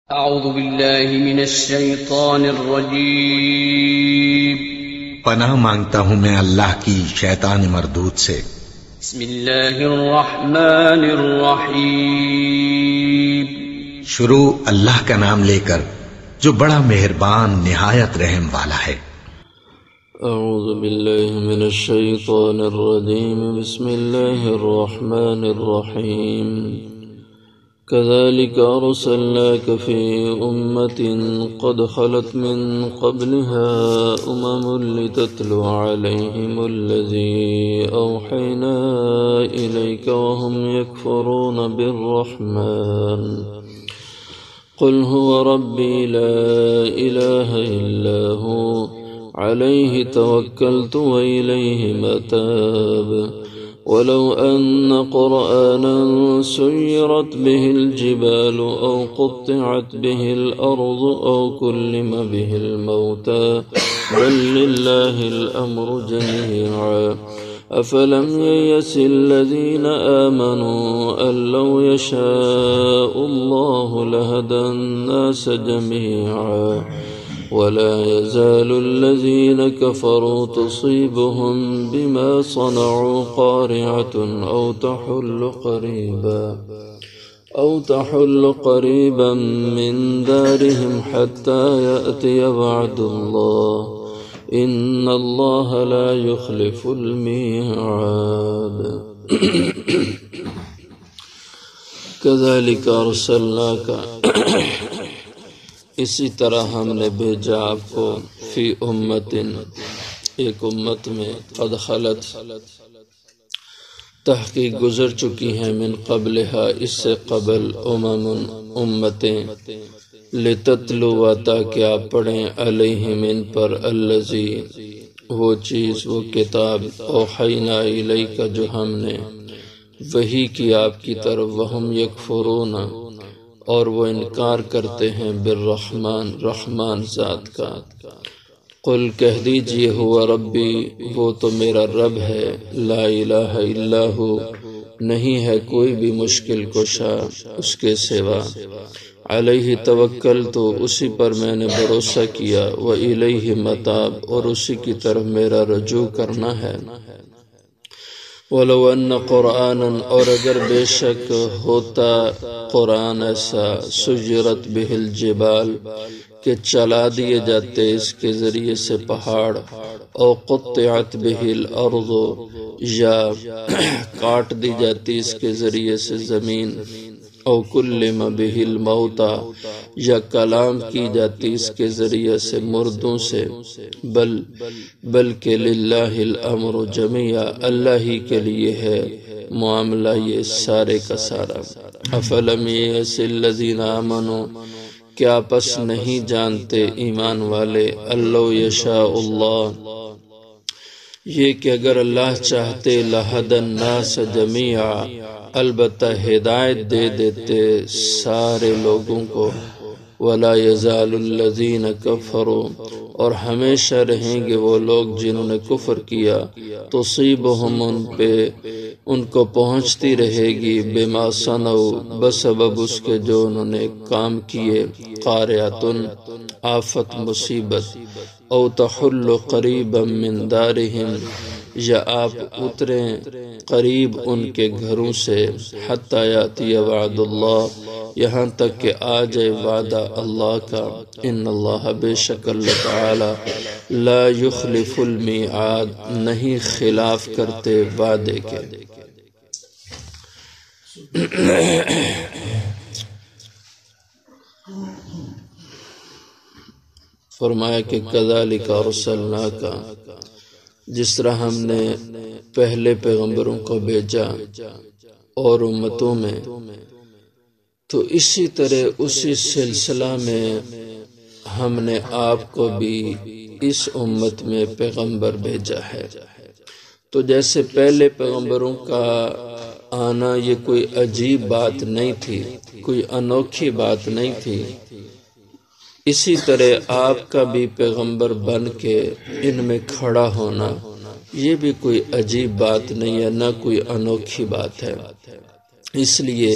اعوذ باللہ من الشیطان الرجیم پناہ مانگتا ہوں میں اللہ کی شیطان مردود سے۔ بسم اللہ الرحمن الرحیم شروع اللہ کا نام لے کر جو بڑا مہربان نہایت رحم والا ہے۔ اعوذ باللہ من الشیطان الرجیم بسم اللہ الرحمن الرحیم كذلك أرسلناك في أمة قد خلت من قبلها لتتلو عليهم الذي أوحينا إليك وهم يكفرون بالرحمن قل هو ربي لا إله إلا هو عليه توكلت وإليه متاب ولو أن قرآنا سيرت به الجبال أو قطعت به الأرض أو كلم به الموتى بل لله الأمر جميعا أفلم ييأس الذين آمنوا أن لو يشاء الله لهدى الناس جميعا ولا يزال الذين كفروا تصيبهم بما صنعوا قارعة أو تحل قريبا من دارهم حتى يأتي وعد الله إن الله لا يخلف الميعاد كذلك أرسلناك اسی طرح ہم نے بھیجا آپ کو فی امت ایک امت میں قد خلت تحقیق گزر چکی ہیں من قبلها اس سے قبل امتیں لتتلو تاکہ آپ پڑھیں علیہم ان پر الذی وہ چیز وہ کتاب اوحینا الیک جو ہم نے وحی کی آپ کی طرف وہم یکفرون اور وہ انکار کرتے ہیں بالرحمن رحمان ذات کا۔ قل کہہ دیجئے ہوا ربی وہ تو میرا رب ہے لا الہ الا ہو نہیں ہے کوئی بھی مشکل کشا اس کے سوا علیہ توکل تو اسی پر میں نے بھروسہ کیا وإلیہ متاب اور اسی کی طرف میرا رجوع کرنا ہے۔ وَلَوْ أَنَّ قُرْآنًا اور اگر بے شک ہوتا قرآن ایسا سُجِّرَتْ بِهِ الْجِبَالِ کہ چلا دیے جاتے اس کے ذریعے سے پہاڑ او قطعت بِهِ الْأَرْضُ یا کاٹ دی جاتی اس کے ذریعے سے زمین او کلم بِهِ الْمَوْتَى یا کلام کی جاتی اس کے ذریعے سے مردوں سے بلکہ للہ الامر جميعا اللہ ہی کے لیے ہے معاملہ یہ سارے کا سارا۔ افلم ییأس الذین آمنوا کیا پس نہیں جانتے ایمان والے اللہ یشاء اللہ یہ کہ اگر اللہ چاہتے لہدی الناس جميعا البتہ ہدایت دے دیتے سارے لوگوں کو ولا یزال الذین کفروا اور ہمیشہ رہیں گے وہ لوگ جنہوں نے کفر کیا تصیبہم ان کو پہنچتی رہے گی بما صنعوا بسبب اس کے جو انہوں نے کام کیے قارعۃ آفت مصیبت او تحل قریبا من دارہم یا آپ اتریں قریب ان کے گھروں سے حتی یاتی وعد اللہ یہاں تک کہ آ جائے وعدہ اللہ کا ان اللہ بے شک اللہ تعالی لا یخلف المیعاد نہیں خلاف کرتے وعدے کے۔ فرمایا کہ کذالک ارسلناک جس طرح ہم نے پہلے پیغمبروں کو بھیجا اور امتوں میں تو اسی طرح اسی سلسلہ میں ہم نے آپ کو بھی اس امت میں پیغمبر بھیجا ہے۔ تو جیسے پہلے پیغمبروں کا آنا یہ کوئی عجیب بات نہیں تھی کوئی انوکھی بات نہیں تھی اسی طرح آپ کا بھی پیغمبر بن کے ان میں کھڑا ہونا یہ بھی کوئی عجیب بات نہیں ہے نہ کوئی انوکھی بات ہے۔ اس لیے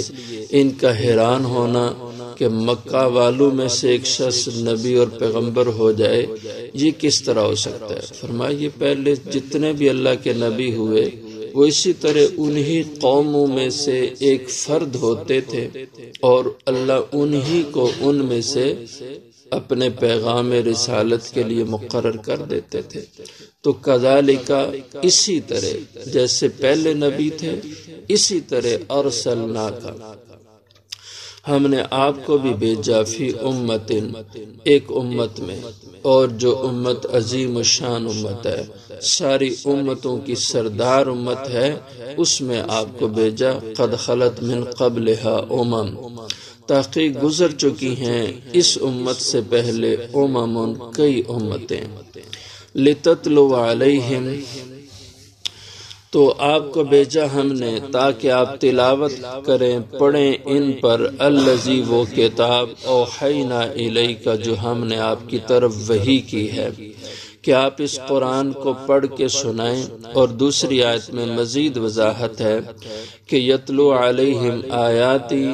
ان کا حیران ہونا کہ مکہ والوں میں سے ایک شخص نبی اور پیغمبر ہو جائے، یہ کس طرح ہو سکتا ہے؟ فرمایا یہ پہلے جتنے بھی اللہ کے نبی ہوئے وہ اسی طرح انہی قوموں میں سے ایک فرد ہوتے تھے اور اللہ انہی کو ان میں سے اپنے پیغام رسالت کے لیے مقرر کر دیتے تھے۔ تو کذالک، اسی طرح جیسے پہلے نبی تھے اسی طرح ارسلناک، ہم نے آپ کو بھی بھیجا فی امت، ایک امت میں، اور جو امت عظیم الشان امت ہے، ساری امتوں کی سردار امت ہے، اس میں آپ کو بھیجا قد خلت من قبلھا تحقیق گزر چکی ہیں اس امت سے پہلے کئی امتیں، لتتلو علیہم، تو آپ کو بھیجا ہم نے تاکہ آپ تلاوت کریں، پڑھیں ان پر، الذی وہ کتاب اوحینا الیک، جو ہم نے آپ کی طرف وحی کی ہے، کہ آپ اس قرآن کو پڑھ کے سنائیں۔ اور دوسری آیت میں مزید وضاحت ہے کہ یتلو علیہم آیاتی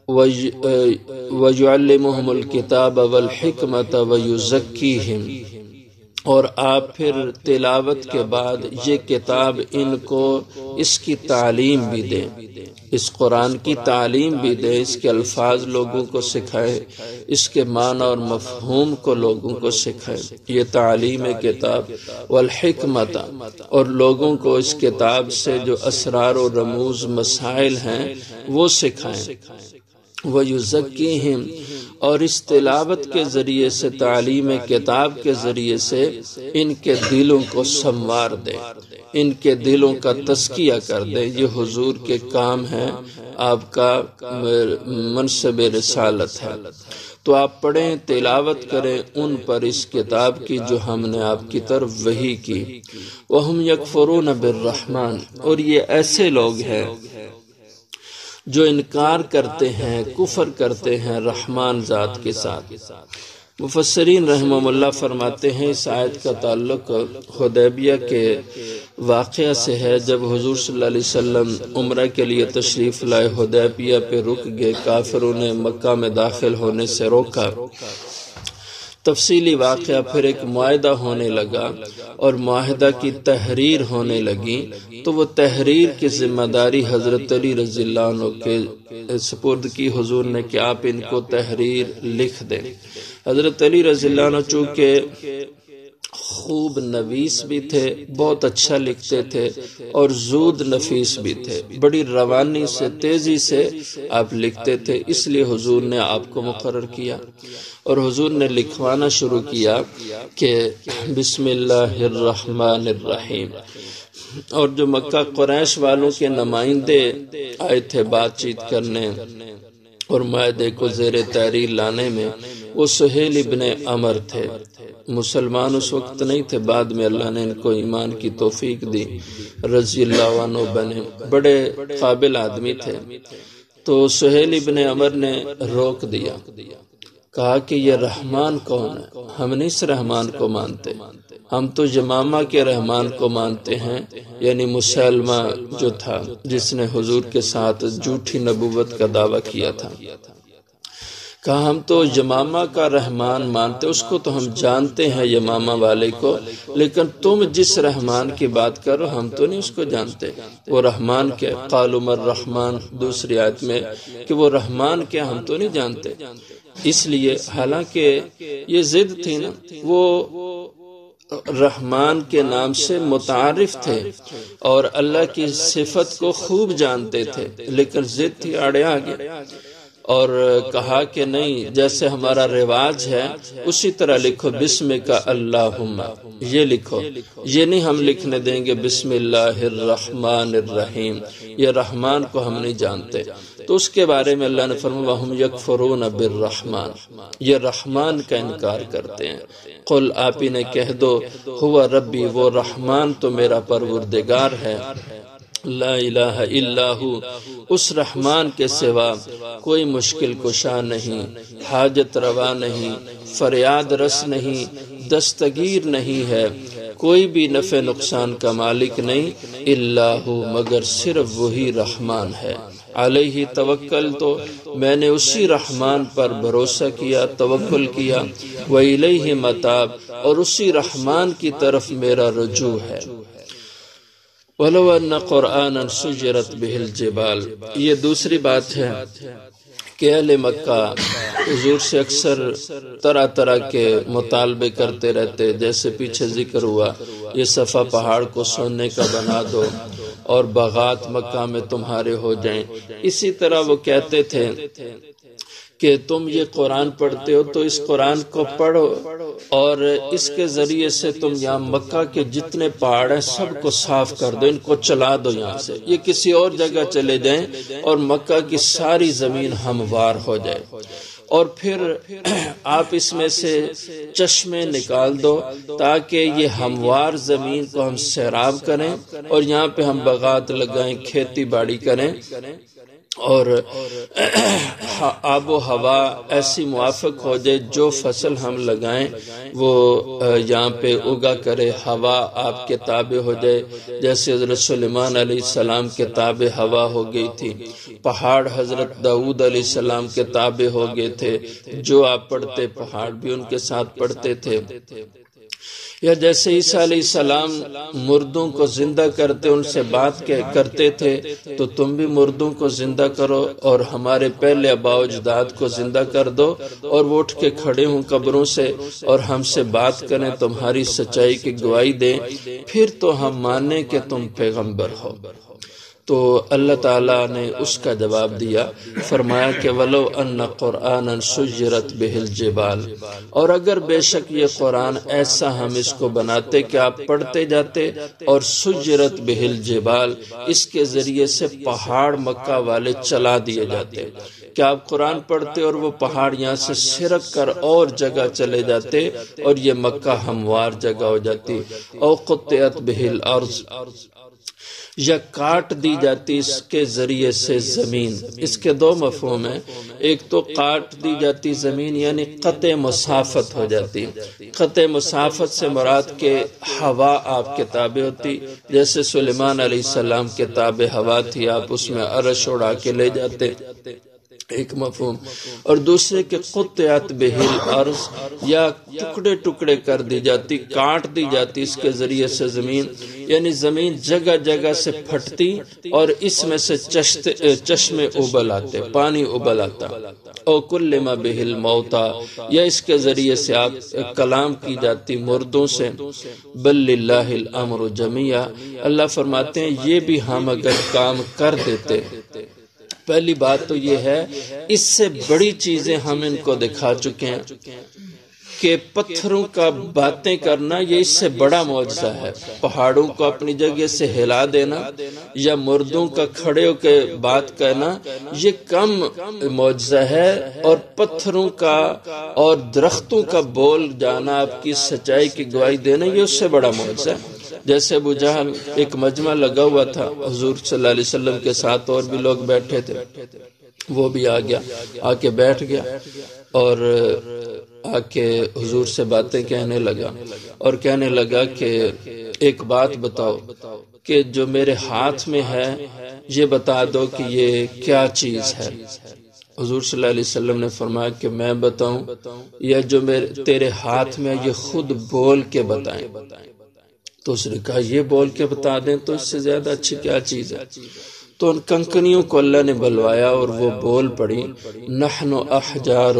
وَيُعَلِّمُهُمُ الْكِتَابَ وَالْحِكْمَةَ وَيُزَكِّيهِمْ، اور آپ پھر تلاوت کے بعد یہ کتاب ان کو اس کی تعلیم بھی دیں، اس قرآن کی تعلیم بھی دیں، اس کے الفاظ لوگوں کو سکھائے، اس کے معنی اور مفہوم کو لوگوں کو سکھائے، یہ تعلیم کتاب، والحکمت، اور لوگوں کو اس کتاب سے جو اسرار و رموز مسائل ہیں وہ سکھائیں، وَيُزَكِّيهِمْ، اور اس تلاوت کے ذریعے سے، تعلیم کتاب کے ذریعے سے ان کے دلوں کو سنوار دے، ان کے دلوں کا تزکیہ کر دے۔ یہ حضور کے کام ہے، آپ کا منصب رسالت ہے۔ تو آپ پڑھیں، تلاوت کریں ان پر اس کتاب کی جو ہم نے آپ کی طرف وحی کی۔ وَهُمْ يَكْفُرُونَ بِالرَّحْمَنِ، اور یہ ایسے لوگ ہیں جو انکار کرتے ہیں، کفر کرتے ہیں رحمان ذات کے ساتھ۔ مفسرین رحمہم اللہ فرماتے ہیں اس آیت کا تعلق حدیبیہ کے واقعہ سے ہے، جب حضور صلی اللہ علیہ وسلم عمرہ کے لیے تشریف لائے، حدیبیہ پہ رک گئے، کافروں نے مکہ میں داخل ہونے سے روکا۔ تفصیلی واقعہ پھر ایک معاہدہ ہونے لگا اور معاہدہ کی تحریر ہونے لگی، تو وہ تحریر کی ذمہ داری حضرت علی رضی اللہ عنہ کے سپرد کی حضور نے کہ آپ ان کو تحریر لکھ دیں۔ حضرت علی رضی اللہ عنہ چونکہ خوب نویس بھی تھے، بہت اچھا لکھتے تھے اور زود نفیس بھی تھے، بڑی روانی سے، تیزی سے آپ لکھتے تھے، اس لیے حضور نے آپ کو مقرر کیا اور حضور نے لکھوانا شروع کیا کہ بسم اللہ الرحمن الرحیم۔ اور جو مکہ قریش والوں کے نمائندے آئے تھے بات چیت کرنے اور معاہدے کو زیر تحریر لانے میں، وہ سہیل ابن عمر تھے۔ مسلمان اس وقت نہیں تھے، بعد میں اللہ نے ان کو ایمان کی توفیق دی، رضی اللہ عنہ بنے، بڑے قابل آدمی تھے۔ تو سہیل ابن عمر نے روک دیا، کہا کہ یہ رحمان کون ہے؟ ہم نہیں اس رحمان کو مانتے، ہم تو یمامہ کے رحمان کو مانتے ہیں، یعنی مسلمہ جو تھا جس نے حضور کے ساتھ جھوٹی نبوت کا دعویٰ کیا تھا۔ کہا ہم تو یمامہ کا رحمان مانتے، اس کو تو ہم جانتے ہیں یمامہ والے کو، لیکن تم جس رحمان کی بات کرو ہم تو نہیں اس کو جانتے، وہ رحمان کیا؟ قالوا ما الرحمن، دوسری آیت میں کہ وہ رحمان کیا ہم تو نہیں جانتے۔ اس لیے حالانکہ یہ ضد تھی نا، وہ رحمان کے نام سے متعارف تھے اور اللہ کی صفت کو خوب جانتے تھے، لیکن ضد تھی، آڑے آگے اور کہا کہ نہیں، جیسے ہمارا رواج ہے اسی طرح لکھو، بسم کا اللہم، یہ لکھو، یہ نہیں ہم لکھنے دیں گے بسم اللہ الرحمن الرحیم، یہ رحمان کو ہم نہیں جانتے۔ تو اس کے بارے میں اللہ نے فرمایا وَهُمْ يَكْفُرُونَ بِالرَّحْمَنِ، یہ رحمان کا انکار کرتے ہیں۔ قل، آپ انہیں کہہ دو، ہوا ربی، وہ رحمان تو میرا پروردگار ہے، لا الہ الا ہو، اس رحمان کے سوا کوئی مشکل کشا نہیں، حاجت روا نہیں، فریاد رس نہیں، دستگیر نہیں ہے، کوئی بھی نفع نقصان کا مالک نہیں، الا ہو، مگر صرف وہی رحمان ہے۔ علیہ توکل تو میں نے اسی رحمان پر بھروسہ کیا، توکل کیا، وإلیہ متاب اور اسی رحمان کی طرف میرا رجوع ہے۔ وَلَوْ أَنَّ قُرْآنًا سُجِّرَتْ بِهِ الْجِبَالُ، یہ دوسری بات ہے کہ اہل مکہ حضور سے اکثر طرح طرح کے مطالبے کرتے رہتے، جیسے پیچھے ذکر ہوا یہ صفا پہاڑ کو سونے کا بنا دو اور باغات مکہ میں تمہارے ہو جائیں۔ اسی طرح وہ کہتے تھے کہ تم یہ قرآن پڑھتے ہو تو اس قرآن کو پڑھو اور اس کے ذریعے سے تم یہاں مکہ کے جتنے پہاڑ ہیں سب کو صاف کر دو، ان کو چلا دو یہاں سے، یہ کسی اور جگہ چلے جائیں اور مکہ کی ساری زمین ہموار ہو جائے، اور پھر آپ اس میں سے چشمے نکال دو تاکہ یہ ہموار زمین کو ہم سیراب کریں اور یہاں پہ ہم باغات لگائیں، کھیتی باڑی کریں، اور آب و ہوا ایسی موافق ہو جائے جو فصل ہم لگائیں وہ یہاں پہ اگا کرے، ہوا آپ کے تابع ہو جائے، جیسے حضرت سلیمان علیہ السلام کے تابع ہوا ہو گئی تھی، پہاڑ حضرت داؤد علیہ السلام کے تابع ہو گئے تھے، جو آپ پڑھتے پہاڑ بھی ان کے ساتھ پڑھتے تھے، یا جیسے عیسیٰ علیہ السلام مردوں کو زندہ کرتے ان سے بات کرتے تھے تو تم بھی مردوں کو زندہ کرو اور ہمارے پہلے آباء و اجداد کو زندہ کر دو اور وہ اٹھ کے کھڑے ہوں قبروں سے اور ہم سے بات کریں، تمہاری سچائی کی گواہی دیں، پھر تو ہم مانیں کہ تم پیغمبر ہو۔ تو اللہ تعالیٰ نے اس کا جواب دیا، فرمایا کہ وَلَوْ أَنَّ قُرْآنًا سُجِّرَتْ بِهِ الْجِبَالُ، اور اگر بے شک یہ قرآن ایسا ہم اس کو بناتے کہ آپ پڑھتے جاتے اور سُجِّرَتْ بِهِ الْجِبَالُ، اس کے ذریعے سے پہاڑ مکہ والے چلا دیے جاتے، کہ آپ قرآن پڑھتے اور وہ پہاڑ یہاں سے سرک کر اور جگہ چلے جاتے اور یہ مکہ ہموار جگہ ہو جاتی، او قطعت بِهِ الْأَرْضُ، یا کاٹ دی جاتی اس کے ذریعے سے زمین۔ اس کے دو مفہوم ہیں، ایک تو کاٹ دی جاتی زمین یعنی قطع مسافت ہو جاتی، قطع مسافت سے مراد کہ ہوا آپ کے تابع ہوتی، جیسے سلیمان علیہ السلام کے تابع ہوا تھی، آپ اس میں عرش اڑا کے لے جاتے، ایک مفہوم، اور دوسرے کہ قطعت بہ الارض، یا ٹکڑے ٹکڑے کر دی جاتی، کاٹ دی جاتی اس کے ذریعے سے زمین، یعنی زمین جگہ جگہ سے پھٹتی اور اس میں سے چشمے ابل آتے، پانی ابل آتا، او کلم بہ الموتى، یا اس کے ذریعے سے آپ کلام کی جاتی مردوں سے، بل للہ الامر جمیعا، اللہ فرماتے ہیں یہ بھی ہم اگر کام کر دیتے۔ پہلی بات تو یہ ہے اس سے بڑی چیزیں ہم ان کو دکھا چکے ہیں کہ پتھروں کا باتیں کرنا یہ اس سے بڑا معجزہ ہے، پہاڑوں کو اپنی جگہ سے ہلا دینا یا مردوں کا کھڑے ہو کے بات کرنا یہ کم معجزہ ہے، اور پتھروں کا اور درختوں کا بول جانا، آپ کی سچائی کی گواہی دینا یہ اس سے بڑا معجزہ ہے۔ جیسے ابو جہل ایک مجمع لگا ہوا تھا حضور صلی اللہ علیہ وسلم کے ساتھ، اور بھی لوگ بیٹھے تھے، وہ بھی آ گیا، آ کے بیٹھ گیا اور آ کے حضور سے باتیں کہنے لگا، اور کہنے لگا کہ ایک بات بتاؤ کہ جو میرے ہاتھ میں ہے یہ بتا دو کہ یہ کیا چیز ہے۔ حضور صلی اللہ علیہ وسلم نے فرمایا کہ میں بتاؤں یا جو تیرے ہاتھ میں یہ خود بول کے بتائیں؟ تو اس نے کہا یہ بول کے بتا دیں تو اس سے زیادہ اچھی کیا چیز ہے۔ تو ان کنکریوں کو اللہ نے بلوایا اور وہ بول پڑی، نحن احجار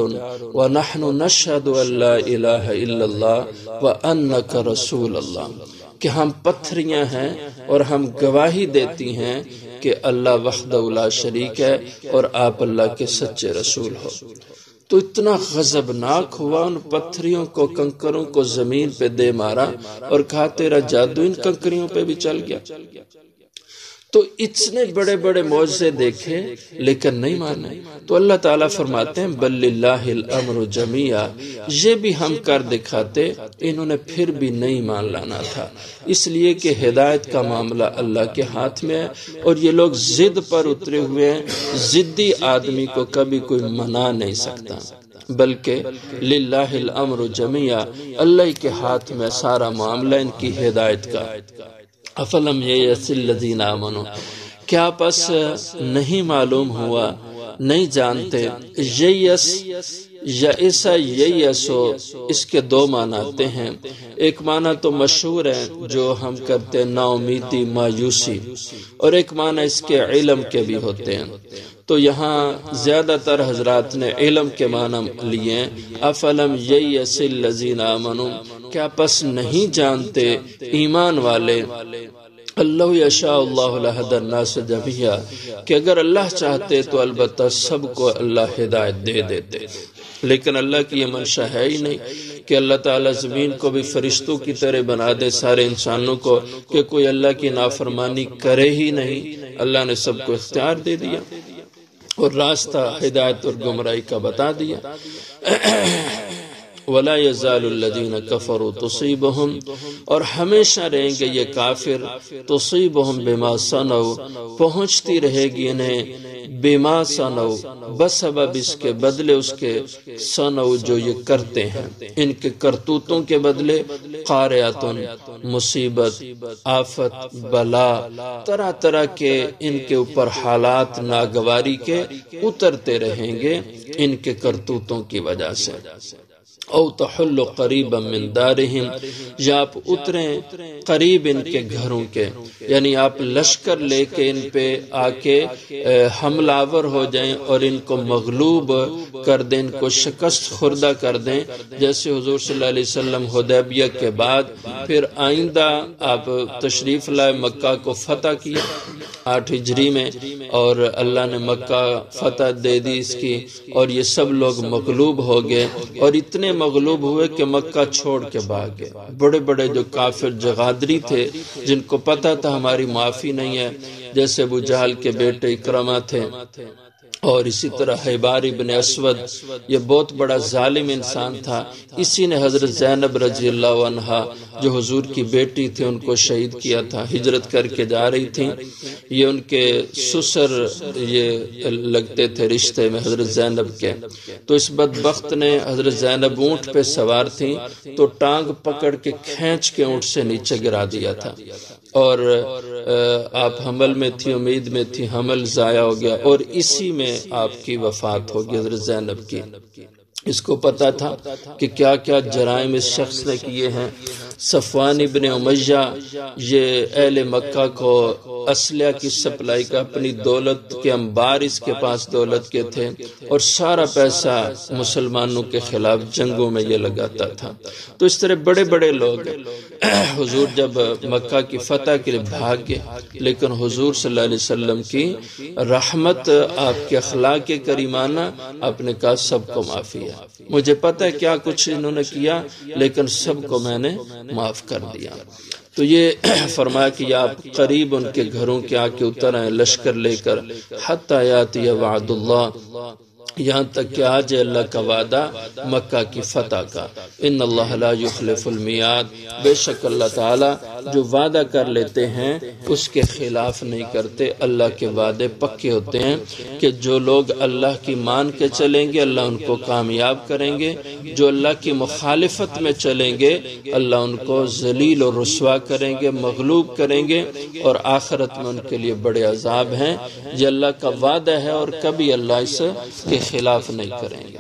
ونحن نشهد ان لا الہ الا اللہ وانک رسول اللہ، کہ ہم پتھریاں ہیں اور ہم گواہی دیتی ہیں کہ اللہ وحدہ لا شریک ہے اور آپ اللہ کے سچے رسول ہو۔ تو اتنا غضبناک ہوا، ان پتھریوں کو کنکروں کو زمین پہ دے مارا اور کہا تیرا جادو ان کنکریوں پہ بھی چل گیا۔ تو اتنے بڑے بڑے معجزے دیکھے لیکن نہیں مانے، تو اللہ تعالیٰ فرماتے ہیں بل للہ الامر جمیعا، یہ بھی ہم کر دکھاتے، انہوں نے پھر بھی نہیں مان لانا تھا، اس لیے کہ ہدایت کا معاملہ اللہ کے ہاتھ میں ہے اور یہ لوگ ضد پر اترے ہوئے ہیں، ضدی آدمی کو کبھی کوئی منا نہیں سکتا، بلکہ للہ الامر جمیعا، اللہ کے ہاتھ میں سارا معاملہ ان کی ہدایت کا۔ افلم ییأس الذین آمنوا، کیا پس نہیں معلوم ہوا، نہیں جانتے؟ ییس یئسا ییسو، اس کے دو معنی آتے ہیں۔ ایک معنی تو مشہور ہے جو ہم کرتے نا امیدی، مایوسی، اور ایک معنی اس کے علم کے بھی ہوتے ہیں۔ تو یہاں زیادہ تر حضرات نے علم کے معنی لیے، افلم ییس الذین آمنوا، کیا پس نہیں جانتے ایمان والے، اللہ یشاء اللہ لہدی الناس جمیعا، کہ اگر اللہ چاہتے تو البتہ سب کو اللہ ہدایت دے دیتے، لیکن اللہ کی یہ منشا ہے ہی نہیں کہ اللہ تعالیٰ زمین کو بھی فرشتوں کی طرح بنا دے، سارے انسانوں کو، کہ کوئی اللہ کی نافرمانی کرے ہی نہیں۔ اللہ نے سب کو اختیار دے دیا اور راستہ ہدایت اور گمراہی کا بتا دیا۔ وَلَا يَزَالُ الَّذِينَ كَفَرُوا تُصِيبُهُمْ، اور ہمیشہ رہیں گے یہ کافر، تُصِيبُهُمْ بِمَا صَنَعُوا، پہنچتی رہے گی انہیں، بِمَا صَنَعُوا، بسبب اس کے بدلے اس کے، صنعوا جو یہ کرتے ہیں، ان کے کرتوتوں کے بدلے، قارعۃ، مصیبت، آفت، بلا، طرح طرح کے ان کے اوپر حالات ناگواری کے اترتے رہیں گے ان کے کرتوتوں کی وجہ سے۔ او تحل قریبا من دارہم، یا آپ اتریں قریب ان کے گھروں کے، یعنی آپ لشکر لے کے ان پہ آ کے حملہ آور ہو جائیں اور ان کو مغلوب کر دیں، ان کو شکست خوردہ کر دیں، جیسے حضور صلی اللہ علیہ وسلم حدیبیہ کے بعد پھر آئندہ آپ تشریف لائے، مکہ کو فتح کیا 8 ہجری میں، اور اللہ نے مکہ فتح دے دی اس کی، اور یہ سب لوگ مغلوب ہو گئے، اور اتنے مغلوب ہوئے کہ مکہ چھوڑ کے بھاگ گئے۔ بڑے بڑے جو کافر جغادری تھے، جن کو پتہ تھا ہماری معافی نہیں ہے، جیسے ابو جہل کے بیٹے اکرمہ تھے، اور اسی طرح حبار ابن اسود، یہ بہت بڑا ظالم انسان تھا، اسی نے حضرت زینب رضی اللہ عنہا جو حضور کی بیٹی تھی ان کو شہید کیا تھا، ہجرت کر کے جا رہی تھیں، یہ ان کے سسر یہ لگتے تھے رشتے میں حضرت زینب کے، تو اس بدبخت نے حضرت زینب اونٹ پہ سوار تھیں تو ٹانگ پکڑ کے کھینچ کے اونٹ سے نیچے گرا دیا تھا، اور آپ حمل میں تھی، امید میں تھی، حمل ضائع ہو گیا، اور اسی میں آپ کی وفات ہوگی حضرت زینب کی۔ اس کو پتا تھا کہ کیا کیا جرائم اس شخص نے کیے ہیں۔ صفوان ابن امیہ یہ اہل مکہ کو اسلحہ کی سپلائی کا، اپنی دولت کے انبار اس کے پاس دولت کے تھے، اور سارا پیسہ مسلمانوں کے خلاف جنگوں میں یہ لگاتا تھا۔ تو اس طرح بڑے بڑے لوگ حضور جب مکہ کی فتح کے لیے بھاگ گئے، لیکن حضور صلی اللہ علیہ وسلم کی رحمت، آپ کے اخلاق کریمانہ، آپ نے کہا سب کو معافی ہے، مجھے پتہ ہے کیا کچھ انہوں نے کیا، لیکن سب کو میں نے معاف کر دیا۔ تو یہ فرمایا کہ آپ قریب ان کے گھروں کے آ کے اتر آئیں لشکر لے کر، حتی یاتی وعد اللہ، یہاں تک کہ آج اللہ کا وعدہ مکہ کی فتح کا۔ ان اللہ لا یخلف المیعاد، بے شک اللہ تعالی جو وعدہ کر لیتے ہیں اس کے خلاف نہیں کرتے، اللہ کے وعدے پکے ہوتے ہیں کہ جو لوگ اللہ کی مان کے چلیں گے اللہ ان کو کامیاب کریں گے، جو اللہ کی مخالفت میں چلیں گے اللہ ان کو ذلیل اور رسوا کریں گے، مغلوب کریں گے، اور آخرت میں ان کے لیے بڑے عذاب ہیں۔ یہ اللہ کا وعدہ ہے اور کبھی اللہ اس کے خلاف نہیں کریں گے۔